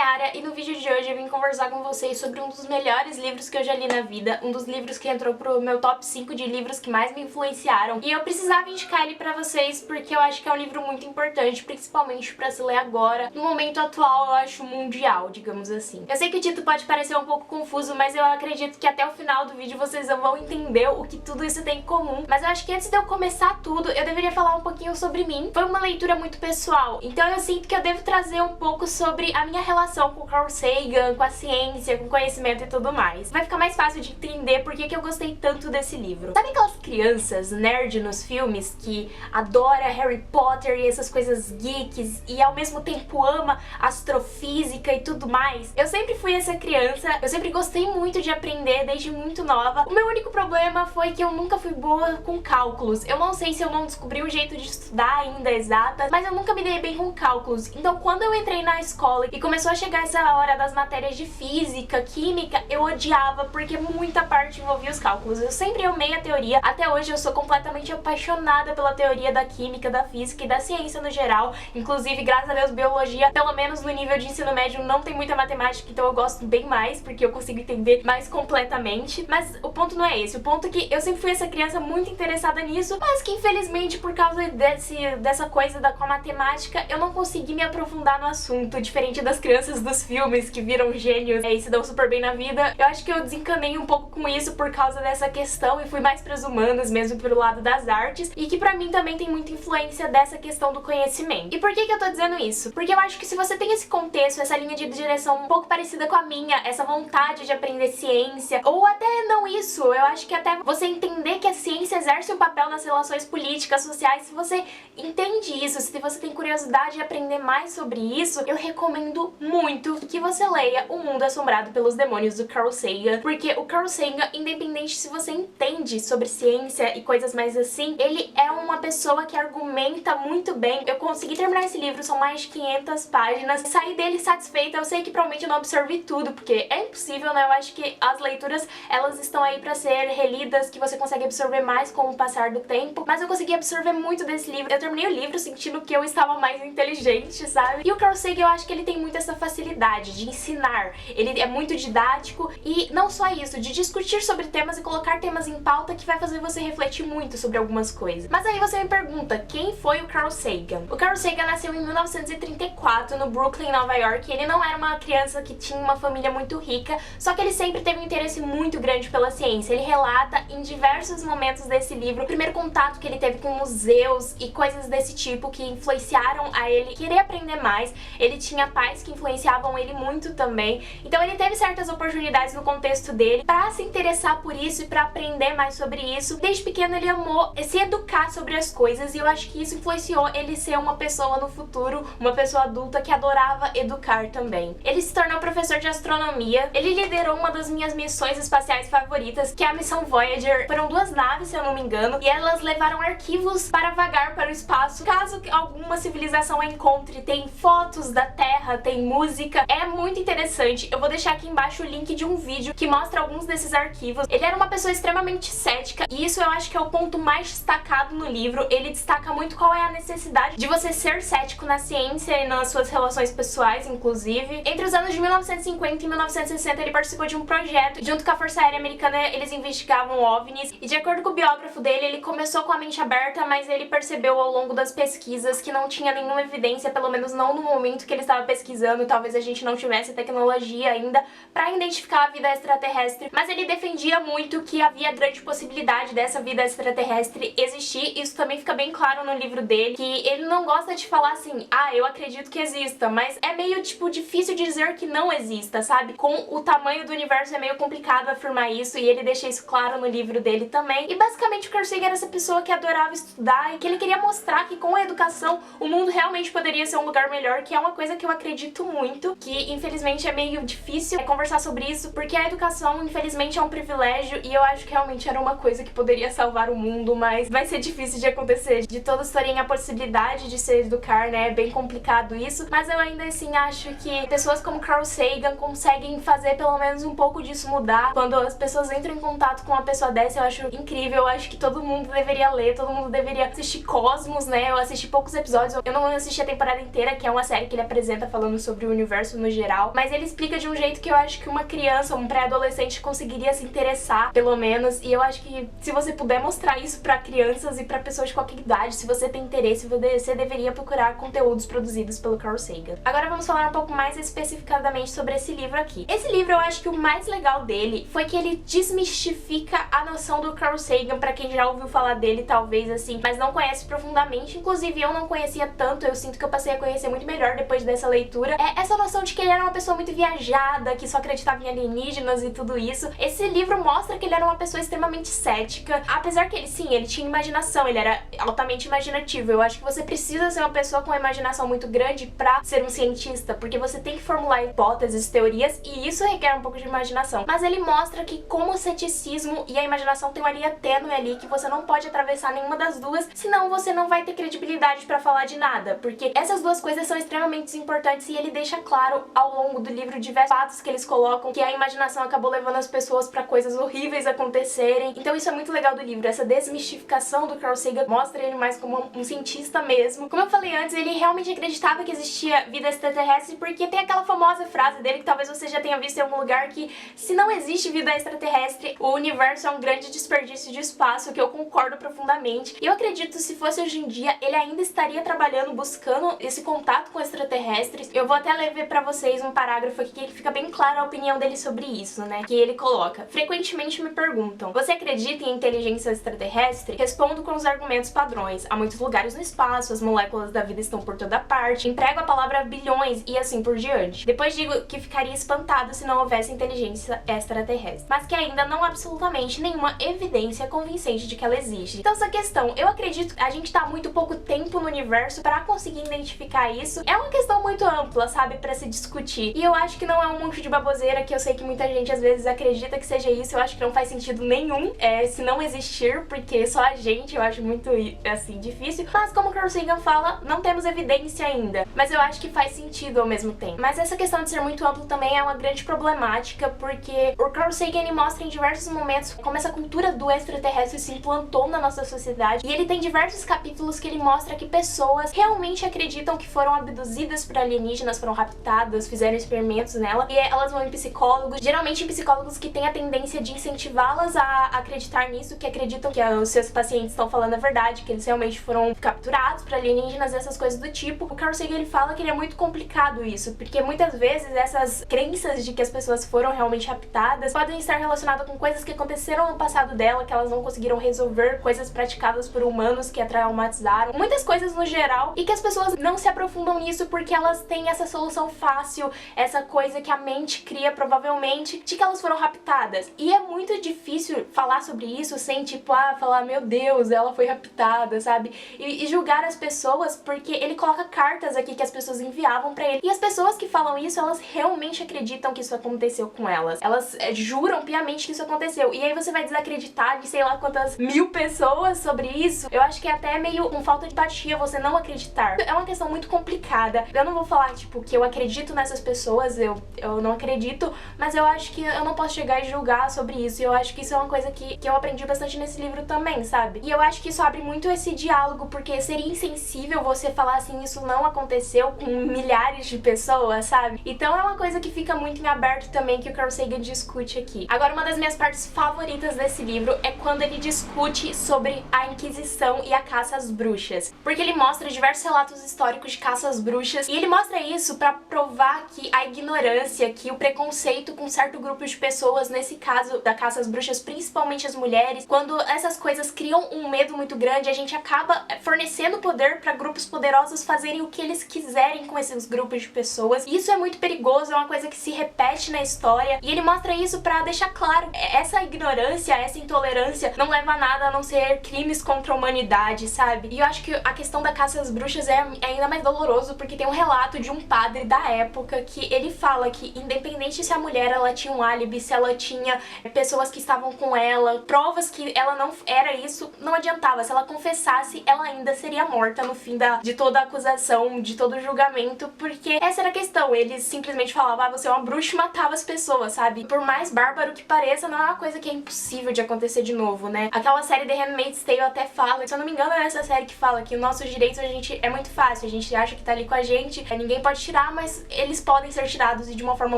Nayara e no vídeo de hoje eu vim conversar com vocês sobre um dos melhores livros que eu já li na vida, um dos livros que entrou pro meu top 5 de livros que mais me influenciaram, e eu precisava indicar ele pra vocês porque eu acho que é um livro muito importante, principalmente pra se ler agora, no momento atual, eu acho mundial, digamos assim. Eu sei que o título pode parecer um pouco confuso, mas eu acredito que até o final do vídeo vocês vão entender o que tudo isso tem em comum, mas eu acho que antes de eu começar tudo, eu deveria falar um pouquinho sobre mim. Foi uma leitura muito pessoal, então eu sinto que eu devo trazer um pouco sobre a minha relação com Carl Sagan, com a ciência, com o conhecimento e tudo mais. Vai ficar mais fácil de entender por que eu gostei tanto desse livro. Sabe aquelas crianças nerd nos filmes que adora Harry Potter e essas coisas geeks e ao mesmo tempo ama astrofísica e tudo mais? Eu sempre fui essa criança, eu sempre gostei muito de aprender desde muito nova. O meu único problema foi que eu nunca fui boa com cálculos. Eu não sei se eu não descobri um jeito de estudar ainda exata, mas eu nunca me dei bem com cálculos. Então quando eu entrei na escola e começou a chegar essa hora das matérias de física, química, eu odiava porque muita parte envolvia os cálculos. Eu sempre amei a teoria, até hoje eu sou completamente apaixonada pela teoria da química, da física e da ciência no geral. Inclusive, graças a Deus, biologia, pelo menos no nível de ensino médio, não tem muita matemática, então eu gosto bem mais, porque eu consigo entender mais completamente. Mas o ponto não é esse, o ponto é que eu sempre fui essa criança muito interessada nisso, mas que infelizmente por causa dessa coisa com a matemática, eu não consegui me aprofundar no assunto, diferente das crianças dos filmes que viram gênios e se dão super bem na vida. Eu acho que eu desencanei um pouco com isso por causa dessa questão e fui mais para as humanas mesmo, pro lado das artes, e que pra mim também tem muita influência dessa questão do conhecimento. E por que eu tô dizendo isso? Porque eu acho que se você tem esse contexto, essa linha de direção um pouco parecida com a minha, essa vontade de aprender ciência, ou até não isso, eu acho que até você entender que a ciência exerce um papel nas relações políticas, sociais, se você entende isso, se você tem curiosidade de aprender mais sobre isso, eu recomendo muito que você leia O Mundo Assombrado pelos Demônios, do Carl Sagan, porque o Carl Sagan, independente se você entende sobre ciência e coisas mais assim, ele é uma pessoa que argumenta muito bem. Eu consegui terminar esse livro, são mais de 500 páginas, saí dele satisfeita. Eu sei que provavelmente eu não absorvi tudo, porque é impossível, né? Eu acho que as leituras, elas estão aí pra ser relidas, que você consegue absorver mais com o passar do tempo, mas eu consegui absorver muito desse livro. Eu terminei o livro sentindo que eu estava mais inteligente, sabe? E o Carl Sagan, eu acho que ele tem muito essa facilidade de ensinar, ele é muito didático e não só isso, de discutir sobre temas e colocar temas em pauta que vai fazer você refletir muito sobre algumas coisas. Mas aí você me pergunta, quem foi o Carl Sagan? O Carl Sagan nasceu em 1934 no Brooklyn, Nova York. Ele não era uma criança que tinha uma família muito rica, só que ele sempre teve um interesse muito grande pela ciência. Ele relata em diversos momentos desse livro o primeiro contato que ele teve com museus e coisas desse tipo que influenciaram a ele querer aprender mais. Ele tinha pais que influenciavam ele muito também, então ele teve certas oportunidades no contexto dele para se interessar por isso e para aprender mais sobre isso. Desde pequeno ele amou se educar sobre as coisas e eu acho que isso influenciou ele ser uma pessoa no futuro, uma pessoa adulta que adorava educar também. Ele se tornou professor de astronomia, ele liderou uma das minhas missões espaciais favoritas, que é a missão Voyager. Foram 2 naves, se eu não me engano, e elas levaram arquivos para vagar para o espaço, caso alguma civilização a encontre. Tem fotos da Terra, tem música, é muito interessante. Eu vou deixar aqui embaixo o link de um vídeo que mostra alguns desses arquivos. Ele era uma pessoa extremamente cética e isso eu acho que é o ponto mais destacado no livro. Ele destaca muito qual é a necessidade de você ser cético na ciência e nas suas relações pessoais, inclusive. Entre os anos de 1950 e 1960 ele participou de um projeto, junto com a Força Aérea Americana, eles investigavam OVNIs e de acordo com o biógrafo dele, ele começou com a mente aberta, mas ele percebeu ao longo das pesquisas que não tinha nenhuma evidência, pelo menos não no momento que ele estava pesquisando, talvez a gente não tivesse tecnologia ainda para identificar a vida extraterrestre, mas ele defendia muito que havia grande possibilidade dessa vida extraterrestre existir. Isso também fica bem claro no livro dele, que ele não gosta de falar assim, ah, eu acredito que exista, mas é meio, tipo, difícil dizer que não exista, sabe? Com o tamanho do universo é meio complicado afirmar isso e ele deixa isso claro no livro dele também. E basicamente o Carl Sagan era essa pessoa que adorava estudar e que ele queria mostrar que com a educação o mundo realmente poderia ser um lugar melhor, que é uma coisa que eu acredito muito, que infelizmente é meio difícil conversar sobre isso, porque a educação infelizmente é um privilégio e eu acho que realmente era uma coisa que poderia salvar o mundo, mas vai ser difícil de acontecer. De todos terem a possibilidade de se educar, né, é bem complicado isso, mas eu ainda assim acho que pessoas como Carl Sagan conseguem fazer pelo menos um pouco disso mudar. Quando as pessoas entram em contato com uma pessoa dessa, eu acho incrível, eu acho que todo mundo deveria ler, todo mundo deveria assistir Cosmos, né, eu assisti poucos episódios, eu não assisti a temporada inteira, que é uma série que ele apresenta falando sobre o universo no geral, mas ele explica de um jeito que eu acho que uma criança, um pré-adolescente conseguiria se interessar, pelo menos, e eu acho que se você puder mostrar isso pra crianças e pra pessoas de qualquer idade, se você tem interesse, você deveria procurar conteúdos produzidos pelo Carl Sagan. Agora vamos falar um pouco mais especificadamente sobre esse livro aqui. Esse livro eu acho que o mais legal dele foi que ele desmistifica a noção do Carl Sagan, pra quem já ouviu falar dele, talvez assim, mas não conhece profundamente. Inclusive eu não conhecia tanto, eu sinto que eu passei a conhecer muito melhor depois dessa leitura. É essa noção de que ele era uma pessoa muito viajada, que só acreditava em alienígenas e tudo isso. Esse livro mostra que ele era uma pessoa extremamente cética, apesar que ele tinha imaginação, ele era altamente imaginativo. Eu acho que você precisa ser uma pessoa com uma imaginação muito grande pra ser um cientista, porque você tem que formular hipóteses, teorias, e isso requer um pouco de imaginação. Mas ele mostra que como o ceticismo e a imaginação tem uma linha tênue ali, que você não pode atravessar nenhuma das duas, senão você não vai ter credibilidade pra falar de nada, porque essas duas coisas são extremamente importantes e ele deixa claro ao longo do livro diversos fatos que eles colocam, que a imaginação acabou levando as pessoas pra coisas horríveis acontecerem. Então isso é muito legal do livro, essa desmistificação do Carl Sagan mostra ele mais como um cientista mesmo. Como eu falei antes, ele realmente acreditava que existia vida extraterrestre, porque tem aquela famosa frase dele que talvez você já tenha visto em algum lugar, que se não existe vida extraterrestre, o universo é um grande desperdício de espaço, que eu concordo profundamente. E eu acredito, se fosse hoje em dia, ele ainda estaria trabalhando, buscando esse contato com extraterrestres. Eu vou até ler pra vocês um parágrafo aqui que fica bem clara a opinião dele sobre isso, né? Que ele coloca: frequentemente me perguntam, você acredita em inteligência extraterrestre? Respondo com os argumentos padrões. Há muitos lugares no espaço, as moléculas da vida estão por toda parte, emprego a palavra bilhões e assim por diante. Depois digo que ficaria espantado se não houvesse inteligência extraterrestre, mas que ainda não há absolutamente nenhuma evidência convincente de que ela existe. Então essa questão, eu acredito que a gente tá há muito pouco tempo no universo pra conseguir identificar isso. É uma questão muito ampla, sabe, pra se discutir. E eu acho que não é um monte de baboseira, que eu sei que muita gente às vezes acredita que seja isso. Eu acho que não faz sentido nenhum se não existir, porque só a gente, eu acho muito, assim, difícil. Mas como o Carl Sagan fala, não temos evidência ainda. Mas eu acho que faz sentido ao mesmo tempo. Mas essa questão de ser muito amplo também é uma grande problemática, porque o Carl Sagan, ele mostra em diversos momentos como essa cultura do extraterrestre se implantou na nossa sociedade. E ele tem diversos capítulos que ele mostra que pessoas realmente acreditam que foram abduzidas por alienígenas, foram raptadas, fizeram experimentos nela, e elas vão em psicólogos, geralmente em psicólogos que têm a tendência de incentivá-las a acreditar nisso, que acreditam que os seus pacientes estão falando a verdade, que eles realmente foram capturados por alienígenas, essas coisas do tipo. O Carl Sagan, ele fala que ele é muito complicado isso, porque muitas vezes essas crenças de que as pessoas foram realmente raptadas podem estar relacionadas com coisas que aconteceram no passado dela, que elas não conseguiram resolver, coisas praticadas por humanos que a traumatizaram, muitas coisas no geral, e que as pessoas não se aprofundam nisso porque elas têm essa solução fácil, essa coisa que a mente cria provavelmente, de que elas foram raptadas. E é muito difícil falar sobre isso sem, tipo, falar, meu Deus, ela foi raptada, sabe? E julgar as pessoas, porque ele coloca cartas aqui que as pessoas enviavam pra ele. E as pessoas que falam isso, elas realmente acreditam que isso aconteceu com elas. Elas juram piamente que isso aconteceu. E aí você vai desacreditar de sei lá quantas mil pessoas sobre isso. Eu acho que é até meio com falta de empatia você não acreditar. É uma questão muito complicada. Eu não vou falar, tipo, que eu acredito nessas pessoas, eu não acredito, mas eu acho que eu não posso chegar e julgar sobre isso. E eu acho que isso é uma coisa que eu aprendi bastante nesse livro também, sabe? E eu acho que isso abre muito esse diálogo, porque seria insensível você falar assim, isso não aconteceu com milhares de pessoas, sabe? Então é uma coisa que fica muito em aberto também, que o Carl Sagan discute aqui. Agora, uma das minhas partes favoritas desse livro é quando ele discute sobre a Inquisição e a caça às bruxas, porque ele mostra diversos relatos históricos de caça às bruxas, e ele mostra isso pra provar que a ignorância, que o preconceito com certo grupo de pessoas, nesse caso da caça às bruxas, principalmente as mulheres, quando essas coisas criam um medo muito grande, a gente acaba fornecendo poder pra grupos poderosos fazerem o que eles quiserem com esses grupos de pessoas. E isso é muito perigoso, é uma coisa que se repete na história, e ele mostra isso pra deixar claro, essa ignorância, essa intolerância não leva a nada a não ser crimes contra a humanidade, sabe? E eu acho que a questão da caça às bruxas é ainda mais doloroso, porque tem um relato de um padre da época que ele fala que independente se a mulher ela tinha um álibi, se ela tinha pessoas que estavam com ela, provas que ela não era isso, não adiantava. Se ela confessasse, ela ainda seria morta no fim de toda a acusação, de todo o julgamento, porque essa era a questão. Eles simplesmente falavam, você é uma bruxa, e matava as pessoas, sabe? Por mais bárbaro que pareça, não é uma coisa que é impossível de acontecer de novo, né? Aquela série The Handmaid's Tale até fala, se eu não me engano é essa série que fala que os nossos direitos é muito fácil, a gente acha que tá ali com a gente, ninguém pode tirar, mas eles podem ser tirados de uma forma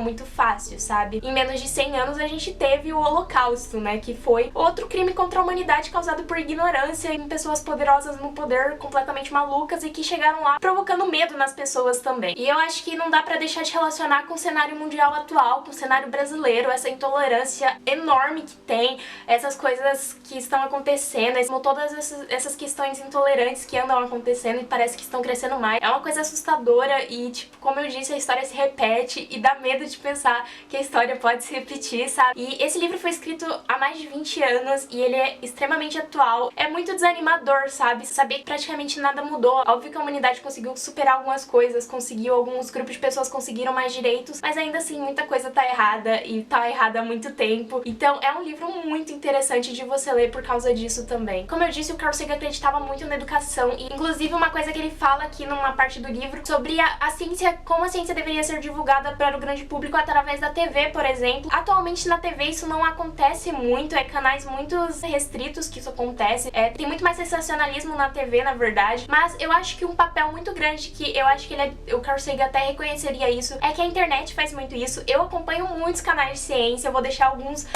muito fácil, sabe? Em menos de 100 anos a gente teve o Holocausto, né, que foi outro crime contra a humanidade causado por ignorância em pessoas poderosas no poder, completamente malucas, e que chegaram lá provocando medo nas pessoas também. E eu acho que não dá pra deixar de relacionar com o cenário mundial atual, com o cenário brasileiro, essa intolerância enorme que tem, essas coisas que estão acontecendo, todas essas questões intolerantes que andam acontecendo e parece que estão crescendo mais. É uma coisa assustadora e, tipo, como eu disse, a história se repete e dá medo de pensar que a história pode se repetir, sabe? E esse livro foi escrito há mais de 20 anos e ele é extremamente atual. É muito desanimador, sabe? Saber que praticamente nada mudou. Óbvio que a humanidade conseguiu superar algumas coisas, alguns grupos de pessoas conseguiram mais direitos, mas ainda assim muita coisa tá errada e tá errada há muito tempo. Então é um livro muito interessante de você ler por causa disso também. Como eu disse, o Carl Sagan acreditava muito na educação e inclusive uma coisa que ele fala aqui numa parte do livro sobre a ciência, como a ciência deveria ser divulgada para o grande público através da TV, por exemplo. Atualmente na TV isso não acontece muito, canais muito restritos que isso acontece, tem muito mais sensacionalismo na TV, na verdade, mas eu acho que um papel muito grande que eu acho que o Carl Sagan até reconheceria isso, é que a internet faz muito isso. Eu acompanho muitos canais de ciência, eu vou deixar alguns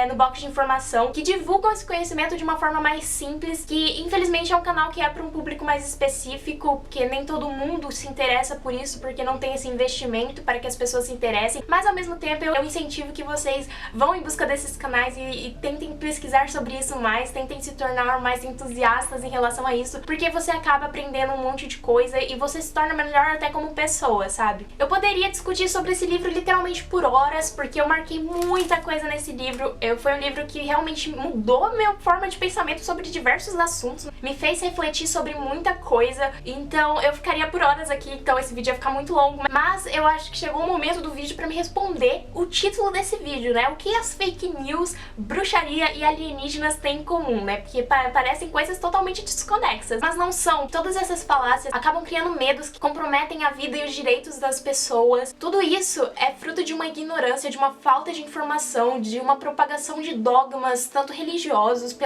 no box de informação, que divulgam esse conhecimento de uma forma mais simples, que infelizmente é um canal que é para um público mais específico, porque nem todo mundo se interessa por isso, porque não tem esse investimento para que as pessoas se interessem, mas ao mesmo tempo eu incentivo que vocês vão em busca desses canais e tentem pesquisar sobre isso mais, tentem se tornar mais entusiastas em relação a isso, porque você acaba aprendendo um monte de coisa e você se torna melhor até como pessoa, sabe? Eu poderia discutir sobre esse livro literalmente por horas, porque eu marquei muita coisa nesse livro. Foi um livro que realmente mudou a minha forma de pensamento sobre diversos assuntos, me fez refletir sobre muita coisa, então eu ficaria por horas aqui, então esse vídeo ia ficar muito longo, mas eu acho que chegou o momento do vídeo pra me responder o título desse vídeo, né? O que as fake news, bruxaria e alienígenas têm em comum, né? Porque parecem coisas totalmente desconexas, mas não são. Todas essas falácias acabam criando medos que comprometem a vida e os direitos das pessoas. Tudo isso é fruto de uma ignorância, de uma falta de informação, de uma propagação de dogmas, tanto religiosos,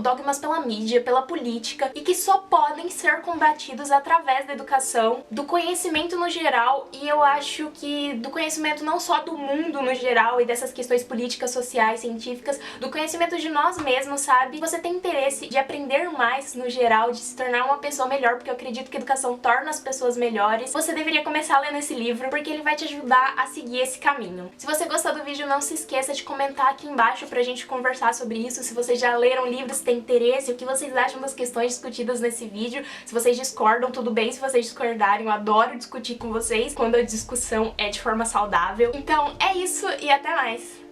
dogmas pela mídia, pela política, e que só podem ser combatidos através da educação, do conhecimento no geral, e eu acho que do conhecimento não só do mundo no geral e dessas questões políticas, sociais, científicas, do conhecimento de nós mesmos, sabe? Você tem interesse de aprender mais no geral, de se tornar uma pessoa melhor, porque eu acredito que a educação torna as pessoas melhores. Você deveria começar lendo esse livro, porque ele vai te ajudar a seguir esse caminho. Se você gostou do vídeo, não se esqueça de comentar aqui embaixo pra gente conversar sobre isso, se vocês já leram livros, se tem interesse, o que vocês acham das questões discutidas nesse vídeo, se vocês discordam, tudo bem se vocês discordarem, eu adoro discutir com vocês quando a discussão é de forma saudável. Então é isso e até mais!